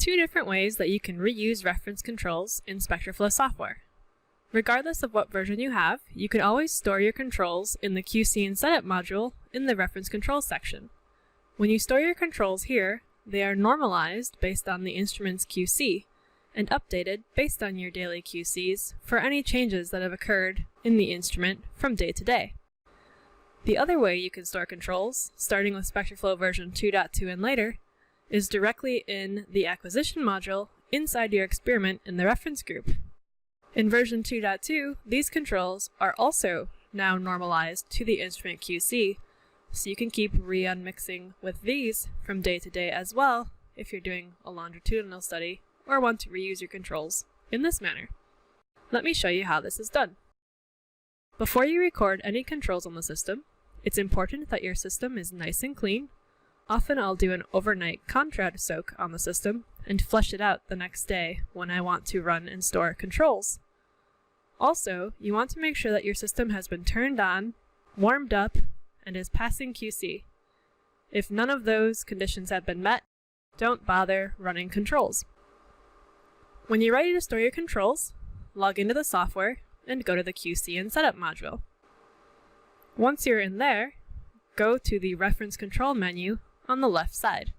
two different ways that you can reuse reference controls in SpectroFlo software. Regardless of what version you have, you can always store your controls in the QC&Setup module in the Reference Controls section. When you store your controls here, they are normalized based on the instrument's QC, and updated based on your daily QCs for any changes that have occurred in the instrument from day to day. The other way you can store controls, starting with SpectroFlo version 2.2 and later, is directly in the acquisition module inside your experiment in the reference group. In version 2.2, these controls are also now normalized to the instrument QC, so you can keep re-unmixing with these from day to day as well if you're doing a longitudinal study or want to reuse your controls in this manner. Let me show you how this is done. Before you record any controls on the system, it's important that your system is nice and clean. Often I'll do an overnight contrast soak on the system and flush it out the next day when I want to run and store controls. Also, you want to make sure that your system has been turned on, warmed up, and is passing QC. If none of those conditions have been met, don't bother running controls. When you're ready to store your controls, log into the software and go to the QC&Setup module. Once you're in there, go to the Reference Control menu on the left side.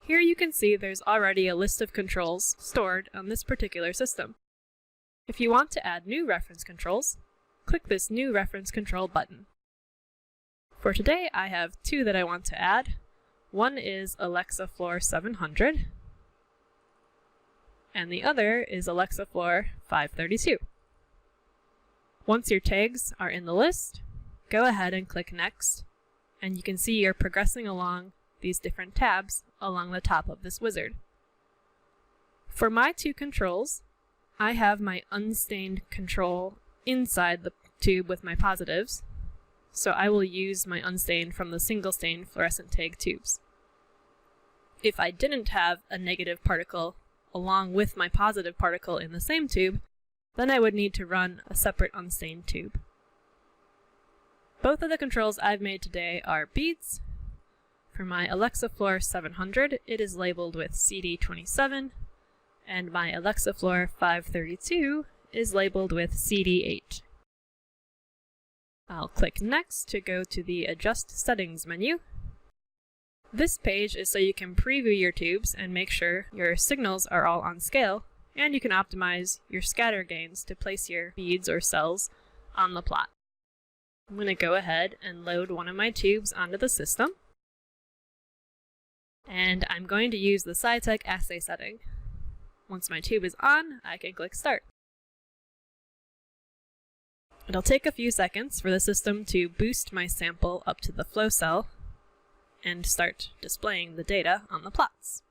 Here you can see there's already a list of controls stored on this particular system. If you want to add new reference controls, click this New Reference Control button. For today, I have two that I want to add. One is AlexaFlo 700, and the other is AlexaFlo 532. Once your tags are in the list, go ahead and click Next, and you can see you're progressing along these different tabs along the top of this wizard. For my two controls, I have my unstained control inside the tube with my positives, so I will use my unstained from the single stain fluorescent tag tubes. If I didn't have a negative particle along with my positive particle in the same tube, then I would need to run a separate unstained tube. Both of the controls I've made today are beads. For my AlexaFlo 700, it is labeled with CD27, and my AlexaFlo 532 is labeled with CD8. I'll click Next to go to the Adjust Settings menu. This page is so you can preview your tubes and make sure your signals are all on scale, and you can optimize your scatter gains to place your beads or cells on the plot. I'm going to go ahead and load one of my tubes onto the system, and I'm going to use the Cytek assay setting. Once my tube is on, I can click Start. It'll take a few seconds for the system to boost my sample up to the flow cell and start displaying the data on the plots.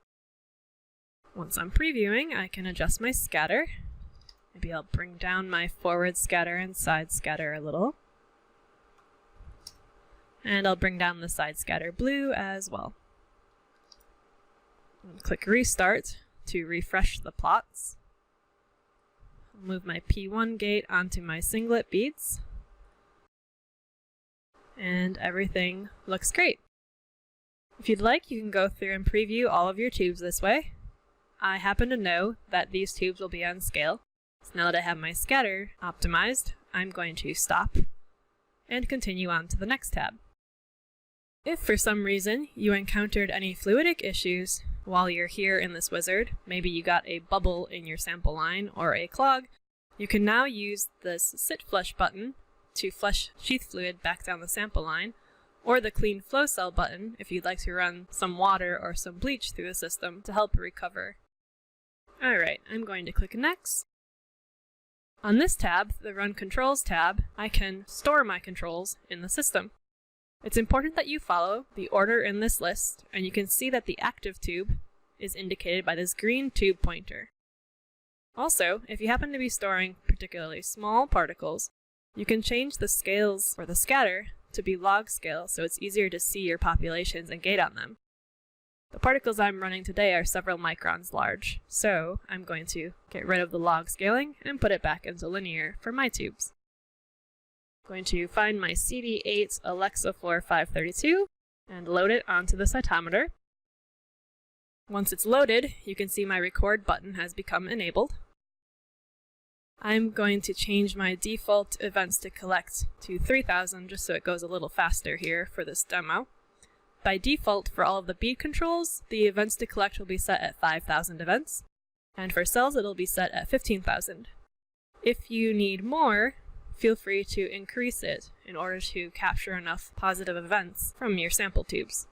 Once I'm previewing, I can adjust my scatter. Maybe I'll bring down my forward scatter and side scatter a little. And I'll bring down the side scatter blue as well. And click Restart to refresh the plots. I'll move my P1 gate onto my singlet beads. And everything looks great. If you'd like, you can go through and preview all of your tubes this way. I happen to know that these tubes will be on scale, so now that I have my scatter optimized, I'm going to stop and continue on to the next tab. If for some reason you encountered any fluidic issues while you're here in this wizard, maybe you got a bubble in your sample line or a clog, you can now use this Sit Flush button to flush sheath fluid back down the sample line, or the Clean Flow Cell button if you'd like to run some water or some bleach through the system to help recover. Alright, I'm going to click Next. On this tab, the Run Controls tab, I can store my controls in the system. It's important that you follow the order in this list, and you can see that the active tube is indicated by this green tube pointer. Also, if you happen to be storing particularly small particles, you can change the scales for the scatter to be log scale so it's easier to see your populations and gate on them. The particles I'm running today are several microns large, so I'm going to get rid of the log scaling and put it back into linear for my tubes. I'm going to find my CD8 AlexaFlo 532 and load it onto the cytometer. Once it's loaded, you can see my record button has become enabled. I'm going to change my default events to collect to 3000 just so it goes a little faster here for this demo. By default, for all of the bead controls, the events to collect will be set at 5000 events, and for cells it'll be set at 15,000. If you need more, feel free to increase it in order to capture enough positive events from your sample tubes.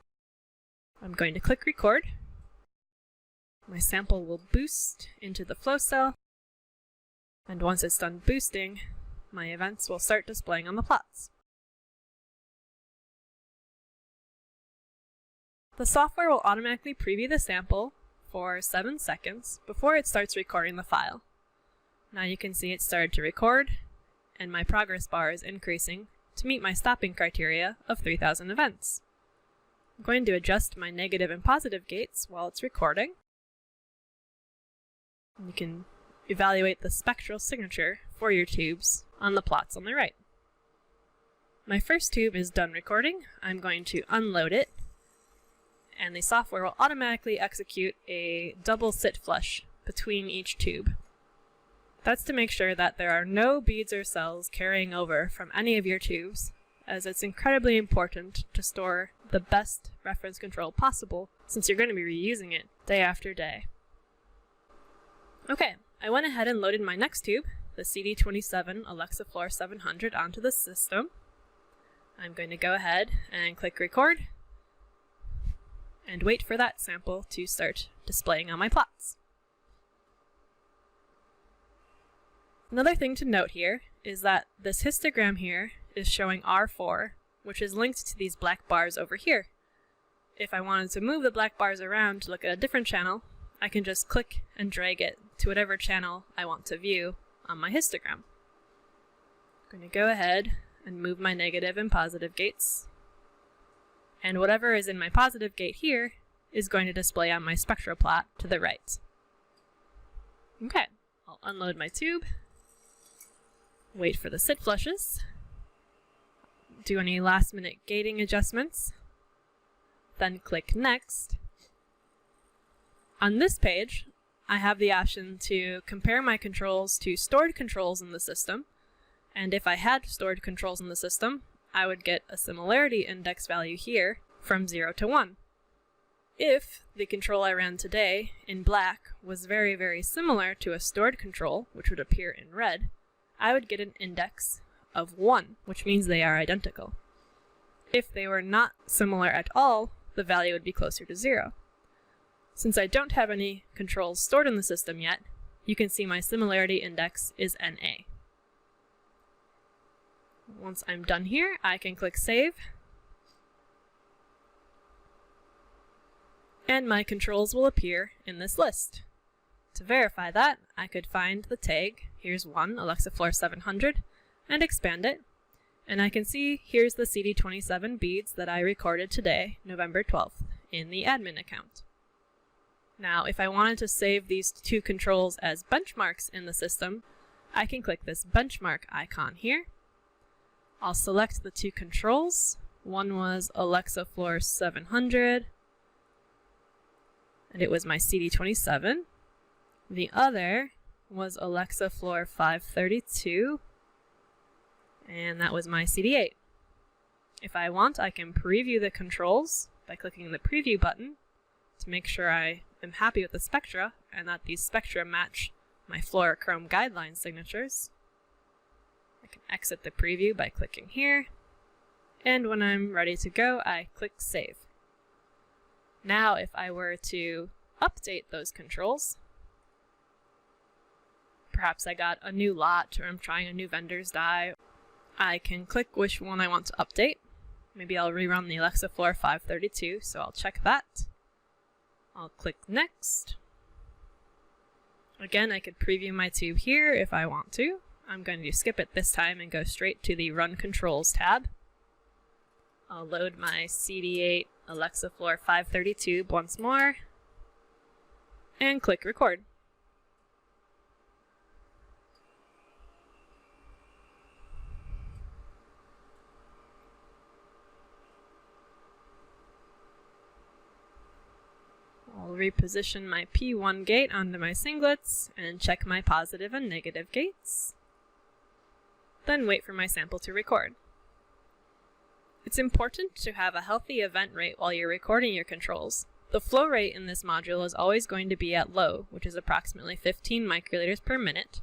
I'm going to click record. My sample will boost into the flow cell, and once it's done boosting, my events will start displaying on the plots. The software will automatically preview the sample for 7 seconds before it starts recording the file. Now you can see it started to record, and my progress bar is increasing to meet my stopping criteria of 3000 events. I'm going to adjust my negative and positive gates while it's recording. You can evaluate the spectral signature for your tubes on the plots on the right. My first tube is done recording. I'm going to unload it, and the software will automatically execute a double sit flush between each tube. That's to make sure that there are no beads or cells carrying over from any of your tubes, as it's incredibly important to store the best reference control possible since you're going to be reusing it day after day. Okay, I went ahead and loaded my next tube, the CD27 AlexaFlo 700, onto the system. I'm going to go ahead and click record and wait for that sample to start displaying on my plots. Another thing to note here is that this histogram here is showing R4, which is linked to these black bars over here. If I wanted to move the black bars around to look at a different channel, I can just click and drag it to whatever channel I want to view on my histogram. I'm going to go ahead and move my negative and positive gates, and whatever is in my positive gate here is going to display on my spectral plot to the right. Okay, I'll unload my tube, wait for the sit flushes, do any last minute gating adjustments, then click next. On this page, I have the option to compare my controls to stored controls in the system, and if I had stored controls in the system, I would get a similarity index value here from 0 to 1. If the control I ran today in black was very, very similar to a stored control, which would appear in red, I would get an index of 1, which means they are identical. If they were not similar at all, the value would be closer to 0. Since I don't have any controls stored in the system yet, you can see my similarity index is NA. Once I'm done here, I can click Save, and my controls will appear in this list. To verify that, I could find the tag, here's one, AlexaFlo 700, and expand it, and I can see here's the CD27 beads that I recorded today, November 12th, in the admin account. Now, if I wanted to save these two controls as benchmarks in the system, I can click this benchmark icon here. I'll select the two controls. One was AlexaFlo 700, and it was my CD27. The other was AlexaFlo 532, and that was my CD8. If I want, I can preview the controls by clicking the preview button to make sure I am happy with the spectra and that these spectra match my fluorochrome guideline signatures. I can exit the preview by clicking here, and when I'm ready to go, I click Save. Now, if I were to update those controls, perhaps I got a new lot or I'm trying a new vendor's dye, I can click which one I want to update. Maybe I'll rerun the AlexaFlo 532, so I'll check that. I'll click Next. Again, I could preview my tube here if I want to. I'm going to skip it this time and go straight to the Run Controls tab. I'll load my CD8 AlexaFlo 532 once more, and click Record. I'll reposition my P1 gate onto my singlets and check my positive and negative gates. Then wait for my sample to record. It's important to have a healthy event rate while you're recording your controls. The flow rate in this module is always going to be at low, which is approximately 15 microliters per minute.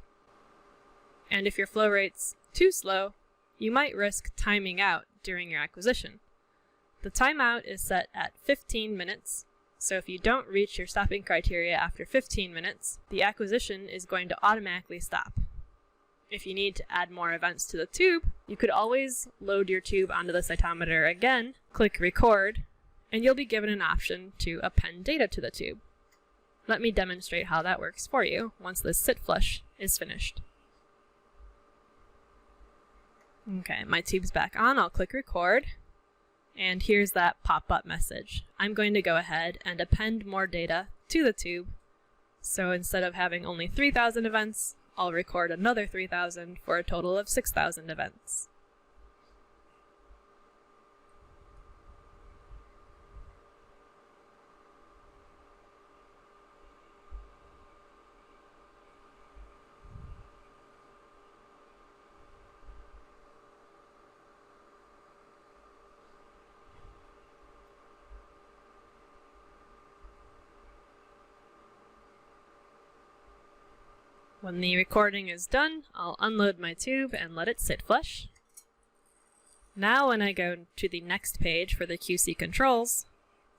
And if your flow rate's too slow, you might risk timing out during your acquisition. The timeout is set at 15 minutes, so if you don't reach your stopping criteria after 15 minutes, the acquisition is going to automatically stop. If you need to add more events to the tube, you could always load your tube onto the cytometer again, click record, and you'll be given an option to append data to the tube. Let me demonstrate how that works for you once the sit flush is finished. Okay, my tube's back on, I'll click record, and here's that pop-up message. I'm going to go ahead and append more data to the tube, so instead of having only 3,000 events, I'll record another 3,000 for a total of 6,000 events. When the recording is done, I'll unload my tube and let it sit flush. Now when I go to the next page for the QC controls,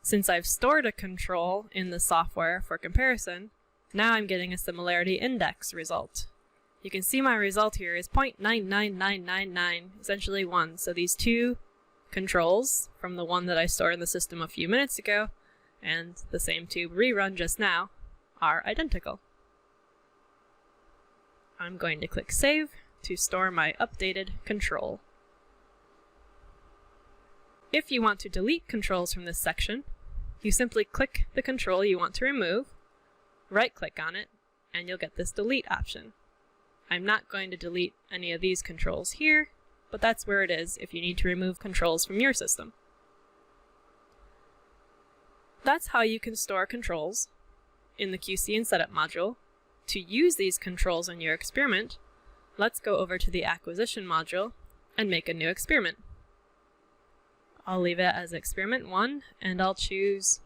since I've stored a control in the software for comparison, now I'm getting a similarity index result. You can see my result here is 0.99999, essentially 1. So these two controls from the one that I stored in the system a few minutes ago and the same tube rerun just now are identical. I'm going to click Save to store my updated control. If you want to delete controls from this section, you simply click the control you want to remove, right-click on it, and you'll get this delete option. I'm not going to delete any of these controls here, but that's where it is if you need to remove controls from your system. That's how you can store controls in the QC and Setup module. To use these controls in your experiment, let's go over to the Acquisition module and make a new experiment. I'll leave it as Experiment 1, and I'll choose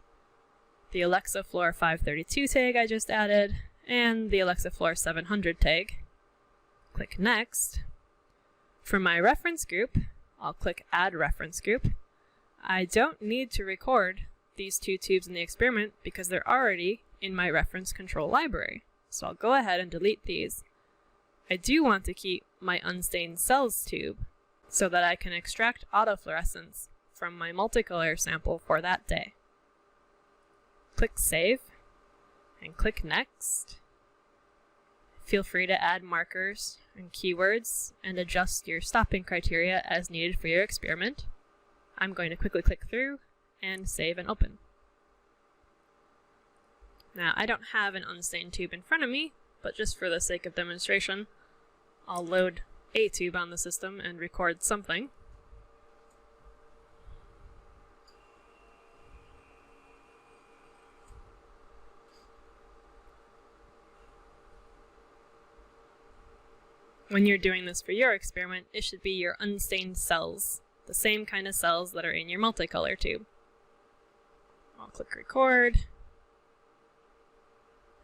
the AlexaFloor 532 tag I just added, and the AlexaFloor 700 tag. Click Next. For my reference group, I'll click Add Reference Group. I don't need to record these two tubes in the experiment because they're already in my reference control library. So I'll go ahead and delete these. I do want to keep my unstained cells tube so that I can extract autofluorescence from my multicolor sample for that day. Click Save and click Next. Feel free to add markers and keywords and adjust your stopping criteria as needed for your experiment. I'm going to quickly click through and save and open. Now, I don't have an unstained tube in front of me, but just for the sake of demonstration, I'll load a tube on the system and record something. When you're doing this for your experiment, it should be your unstained cells, the same kind of cells that are in your multicolor tube. I'll click record.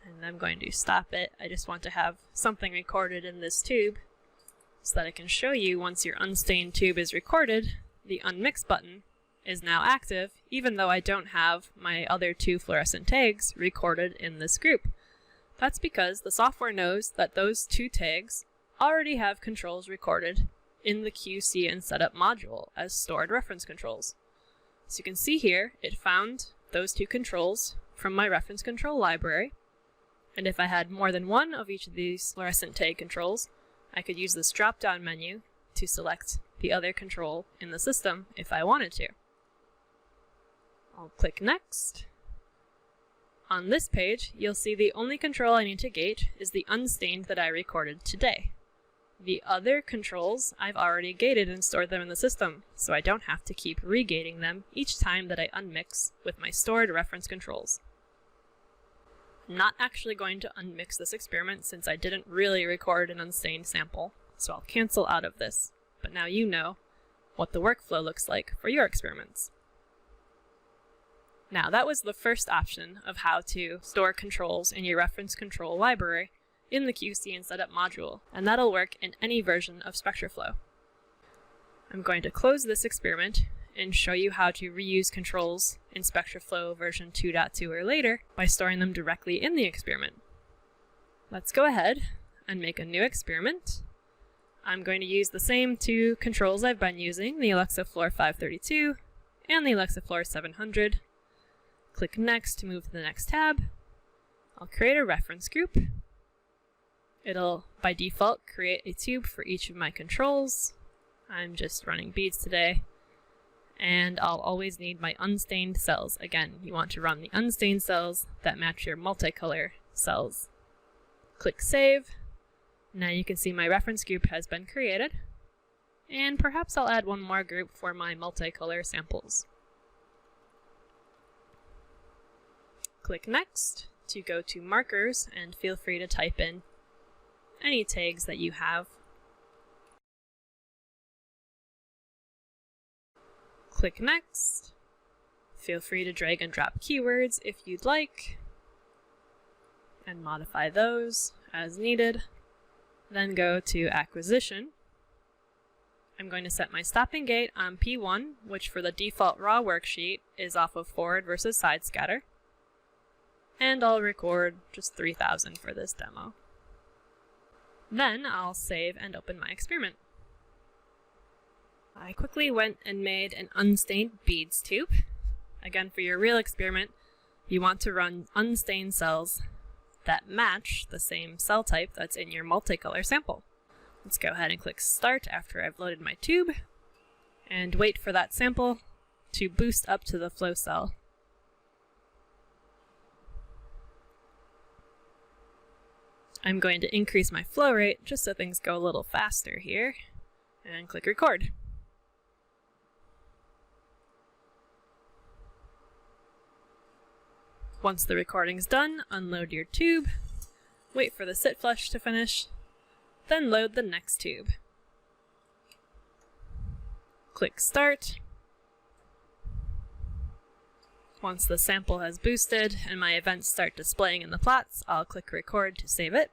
And I'm going to stop it. I just want to have something recorded in this tube so that I can show you once your unstained tube is recorded, the unmix button is now active, even though I don't have my other two fluorescent tags recorded in this group. That's because the software knows that those two tags already have controls recorded in the QC and Setup module as stored reference controls. So you can see here, it found those two controls from my reference control library. And if I had more than one of each of these fluorescent tag controls, I could use this drop-down menu to select the other control in the system if I wanted to. I'll click Next. On this page, you'll see the only control I need to gate is the unstained that I recorded today. The other controls I've already gated and stored them in the system, so I don't have to keep regating them each time that I unmix with my stored reference controls. not actually going to unmix this experiment since I didn't really record an unstained sample, so I'll cancel out of this. But now you know what the workflow looks like for your experiments. Now that was the first option of how to store controls in your reference control library in the QC&Setup module, and that'll work in any version of SpectroFlo. I'm going to close this experiment and show you how to reuse controls in SpectroFlo version 2.2 or later by storing them directly in the experiment. Let's go ahead and make a new experiment. I'm going to use the same two controls I've been using, the AlexaFloor 532 and the AlexaFloor 700. Click Next to move to the next tab. I'll create a reference group. It'll, by default, create a tube for each of my controls. I'm just running beads today. And I'll always need my unstained cells. Again, you want to run the unstained cells that match your multicolor cells. Click Save. Now you can see my reference group has been created. And perhaps I'll add one more group for my multicolor samples. Click Next to go to Markers, and feel free to type in any tags that you have. Click Next. Feel free to drag and drop keywords if you'd like, and modify those as needed. Then go to Acquisition. I'm going to set my stopping gate on P1, which for the default raw worksheet is off of forward versus side scatter. And I'll record just 3000 for this demo. Then I'll save and open my experiment. I quickly went and made an unstained beads tube. Again, for your real experiment, you want to run unstained cells that match the same cell type that's in your multicolor sample. Let's go ahead and click Start after I've loaded my tube, and wait for that sample to boost up to the flow cell. I'm going to increase my flow rate just so things go a little faster here, and click Record. Once the recording's done, unload your tube, wait for the sit flush to finish, then load the next tube. Click Start. Once the sample has boosted and my events start displaying in the plots, I'll click Record to save it.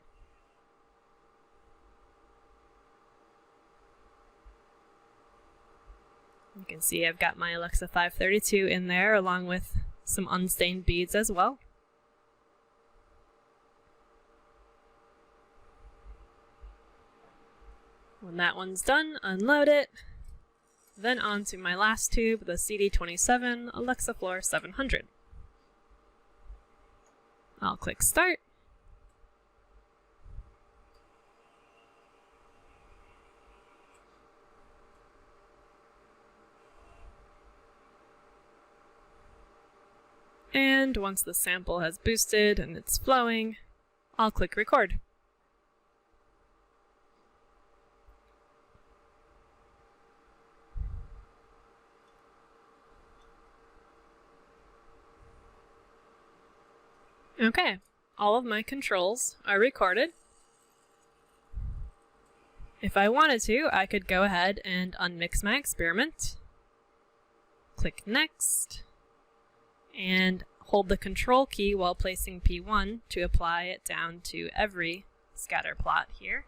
You can see I've got my Alexa 532 in there along with some unstained beads as well. When that one's done, unload it. Then on to my last tube, the CD27 AlexaFloor 700. I'll click Start. And once the sample has boosted and it's flowing, I'll click Record. Okay, all of my controls are recorded. If I wanted to, I could go ahead and unmix my experiment. Click Next, and hold the Control key while placing P1 to apply it down to every scatter plot here.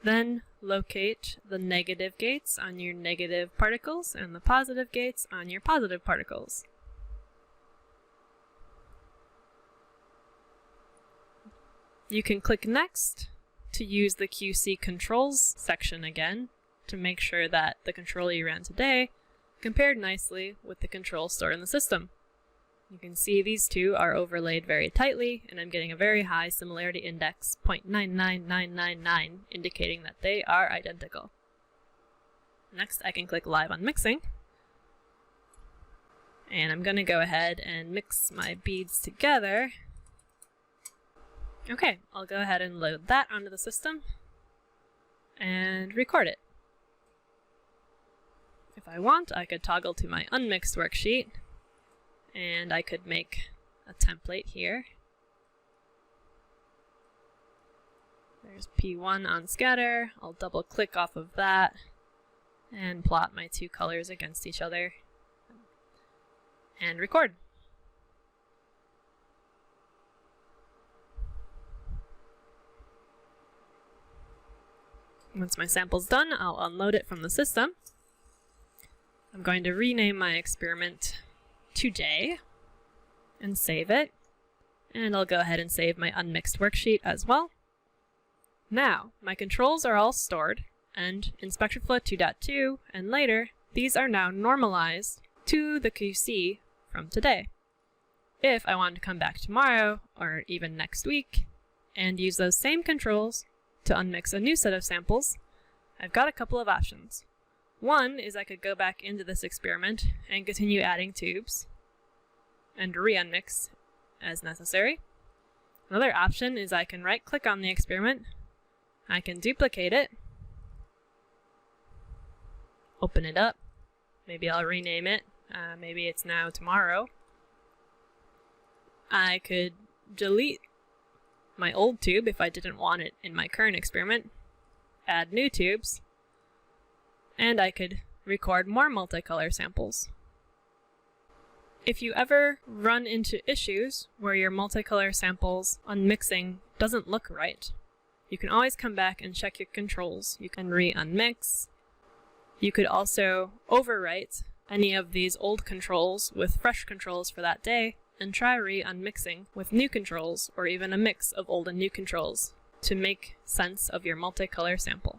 Then locate the negative gates on your negative particles and the positive gates on your positive particles. You can click Next to use the QC controls section again to make sure that the control you ran today compared nicely with the control stored in the system. You can see these two are overlaid very tightly, and I'm getting a very high similarity index, 0.99999, indicating that they are identical. Next, I can click Live on Mixing, and I'm going to go ahead and mix my beads together. Okay, I'll go ahead and load that onto the system and record it. If I want, I could toggle to my unmixed worksheet, and I could make a template here. There's P1 on scatter. I'll double click off of that and plot my two colors against each other and record. Once my sample's done, I'll unload it from the system. I'm going to rename my experiment today and save it. And I'll go ahead and save my unmixed worksheet as well. Now, my controls are all stored, and in SpectroFlo 2.2 and later, these are now normalized to the QC from today. If I want to come back tomorrow, or even next week, and use those same controls to unmix a new set of samples, I've got a couple of options. One is I could go back into this experiment and continue adding tubes and re-unmix as necessary. Another option is I can right-click on the experiment, I can duplicate it, open it up, maybe I'll rename it, maybe it's now tomorrow. I could delete my old tube if I didn't want it in my current experiment, add new tubes, and I could record more multicolor samples. If you ever run into issues where your multicolor samples unmixing doesn't look right, you can always come back and check your controls. You can re-unmix. You could also overwrite any of these old controls with fresh controls for that day and try re-unmixing with new controls or even a mix of old and new controls to make sense of your multicolor sample.